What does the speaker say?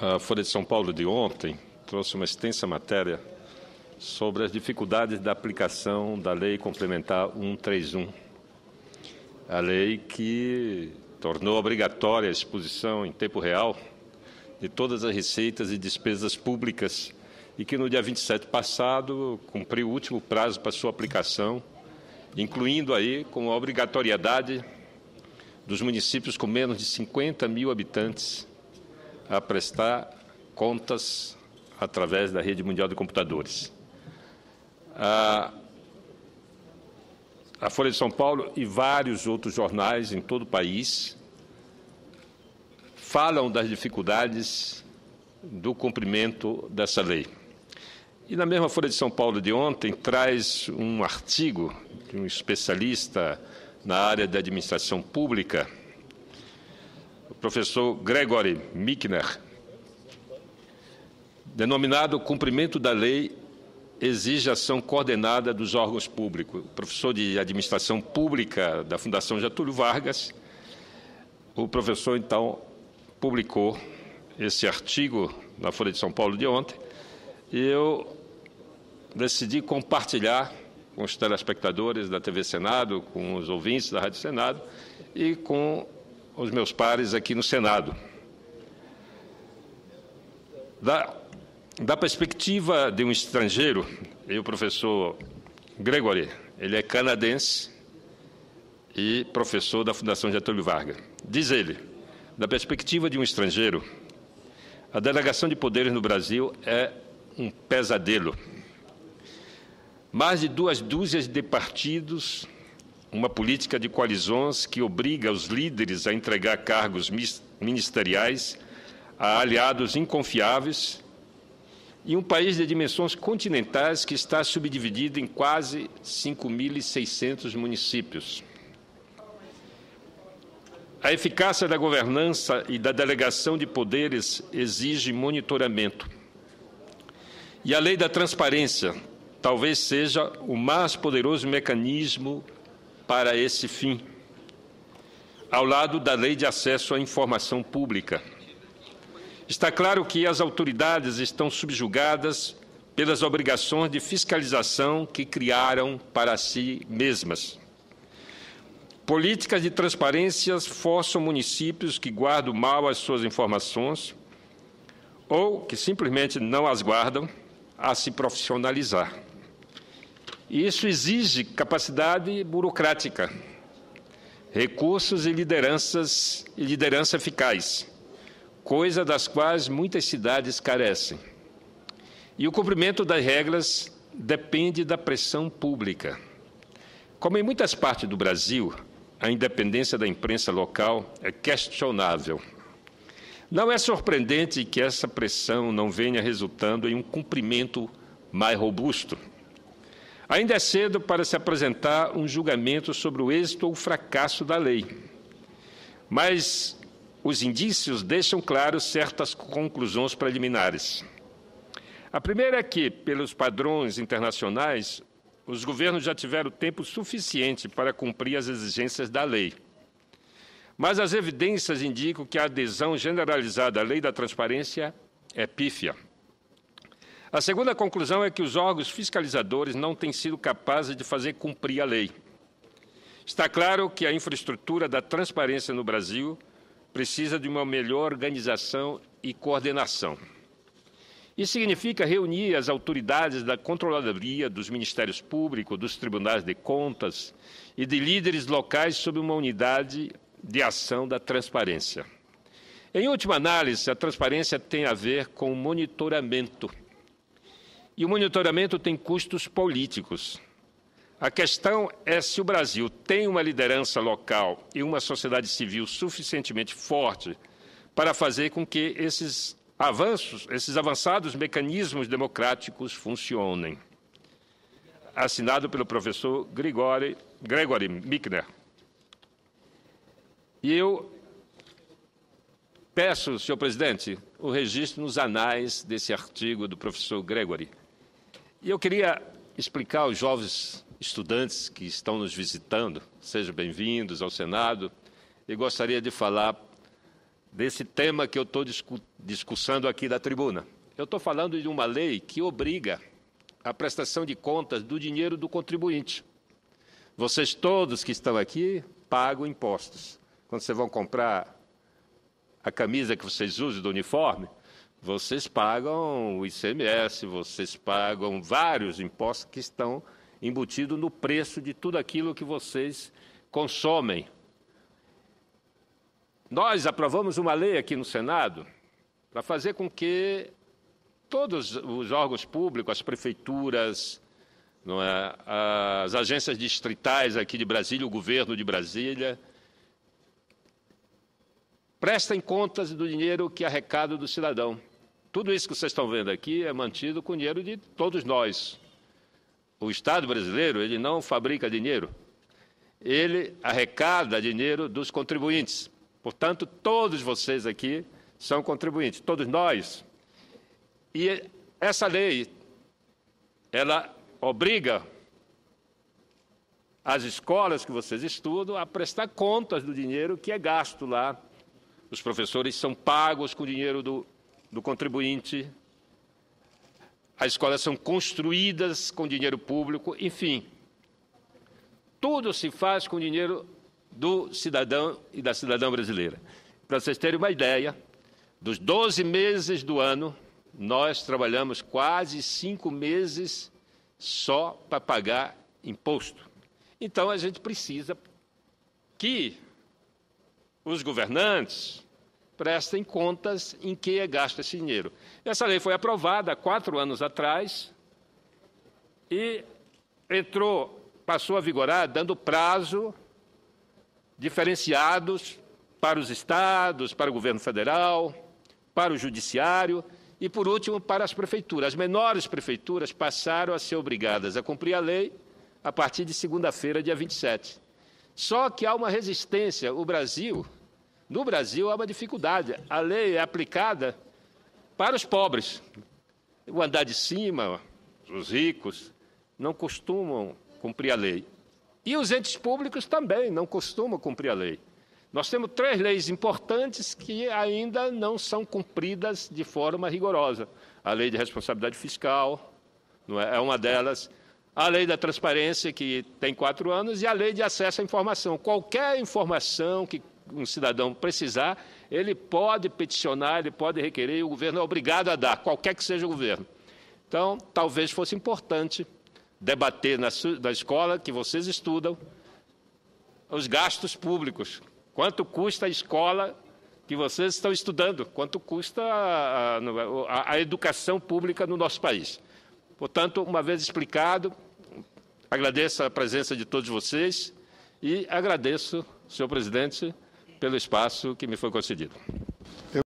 A Folha de São Paulo de ontem trouxe uma extensa matéria sobre as dificuldades da aplicação da Lei Complementar 131, a lei que tornou obrigatória a exposição em tempo real de todas as receitas e despesas públicas e que no dia 27 passado cumpriu o último prazo para sua aplicação, incluindo aí com a obrigatoriedade dos municípios com menos de 50 mil habitantes a prestar contas através da rede mundial de computadores. A Folha de São Paulo e vários outros jornais em todo o país falam das dificuldades do cumprimento dessa lei. E na mesma Folha de São Paulo de ontem traz um artigo de um especialista na área da administração pública, o professor Gregory Michner, denominado Cumprimento da Lei exige ação coordenada dos órgãos públicos. O professor de Administração Pública da Fundação Getúlio Vargas, o professor, então, publicou esse artigo na Folha de São Paulo de ontem, e eu decidi compartilhar com os telespectadores da TV Senado, com os ouvintes da Rádio Senado e com os meus pares aqui no Senado. Da perspectiva de um estrangeiro, e o professor Gregory, ele é canadense e professor da Fundação Getúlio Vargas. Diz ele, da perspectiva de um estrangeiro, a delegação de poderes no Brasil é um pesadelo. Mais de 2 dúzias de partidos, uma política de coalizões que obriga os líderes a entregar cargos ministeriais a aliados inconfiáveis e um país de dimensões continentais que está subdividido em quase 5.600 municípios. A eficácia da governança e da delegação de poderes exige monitoramento. E a lei da transparência talvez seja o mais poderoso mecanismo para esse fim, ao lado da lei de acesso à informação pública. Está claro que as autoridades estão subjugadas pelas obrigações de fiscalização que criaram para si mesmas. Políticas de transparência forçam municípios que guardam mal as suas informações ou que simplesmente não as guardam a se profissionalizar. E isso exige capacidade burocrática, recursos e liderança eficaz, coisa das quais muitas cidades carecem. E o cumprimento das regras depende da pressão pública. Como em muitas partes do Brasil, a independência da imprensa local é questionável. Não é surpreendente que essa pressão não venha resultando em um cumprimento mais robusto. Ainda é cedo para se apresentar um julgamento sobre o êxito ou o fracasso da lei, mas os indícios deixam claros certas conclusões preliminares. A primeira é que, pelos padrões internacionais, os governos já tiveram tempo suficiente para cumprir as exigências da lei. Mas as evidências indicam que a adesão generalizada à lei da transparência é pífia. A segunda conclusão é que os órgãos fiscalizadores não têm sido capazes de fazer cumprir a lei. Está claro que a infraestrutura da transparência no Brasil precisa de uma melhor organização e coordenação. Isso significa reunir as autoridades da controladoria, dos ministérios públicos, dos tribunais de contas e de líderes locais sob uma unidade de ação da transparência. Em última análise, a transparência tem a ver com o monitoramento. E o monitoramento tem custos políticos. A questão é se o Brasil tem uma liderança local e uma sociedade civil suficientemente forte para fazer com que esses avançados mecanismos democráticos funcionem. Assinado pelo professor Gregory Michner. E eu peço, senhor presidente, o registro nos anais desse artigo do professor Gregory. E eu queria explicar aos jovens estudantes que estão nos visitando, sejam bem-vindos ao Senado, e gostaria de falar desse tema que eu estou discussando aqui da tribuna. Eu estou falando de uma lei que obriga a prestação de contas do dinheiro do contribuinte. Vocês todos que estão aqui pagam impostos. Quando vocês vão comprar a camisa que vocês usam do uniforme, vocês pagam o ICMS, vocês pagam vários impostos que estão embutidos no preço de tudo aquilo que vocês consomem. Nós aprovamos uma lei aqui no Senado para fazer com que todos os órgãos públicos, as prefeituras, não é, as agências distritais aqui de Brasília, o governo de Brasília, prestem contas do dinheiro que é arrecada do cidadão. Tudo isso que vocês estão vendo aqui é mantido com o dinheiro de todos nós. O Estado brasileiro, ele não fabrica dinheiro, ele arrecada dinheiro dos contribuintes. Portanto, todos vocês aqui são contribuintes, todos nós. E essa lei, ela obriga as escolas que vocês estudam a prestar contas do dinheiro que é gasto lá. Os professores são pagos com o dinheiro do contribuinte, as escolas são construídas com dinheiro público, enfim. Tudo se faz com dinheiro do cidadão e da cidadã brasileira. Para vocês terem uma ideia, dos 12 meses do ano, nós trabalhamos quase 5 meses só para pagar imposto. Então, a gente precisa que os governantes prestem contas em que é gasto esse dinheiro. Essa lei foi aprovada há 4 anos atrás e passou a vigorar dando prazo diferenciados para os estados, para o governo federal, para o judiciário e, por último, para as prefeituras. As menores prefeituras passaram a ser obrigadas a cumprir a lei a partir de segunda-feira, dia 27. Só que há uma resistência. No Brasil há uma dificuldade. A lei é aplicada para os pobres. O andar de cima, os ricos, não costumam cumprir a lei. E os entes públicos também não costumam cumprir a lei. Nós temos 3 leis importantes que ainda não são cumpridas de forma rigorosa. A lei de responsabilidade fiscal é uma delas, a lei da transparência, que tem 4 anos, e a lei de acesso à informação. Qualquer informação que um cidadão precisar, ele pode peticionar, ele pode requerer, e o governo é obrigado a dar, qualquer que seja o governo. Então, talvez fosse importante debater na escola que vocês estudam os gastos públicos. Quanto custa a escola que vocês estão estudando? Quanto custa a educação pública no nosso país? Portanto, uma vez explicado, agradeço a presença de todos vocês e agradeço, senhor presidente, pelo espaço que me foi concedido.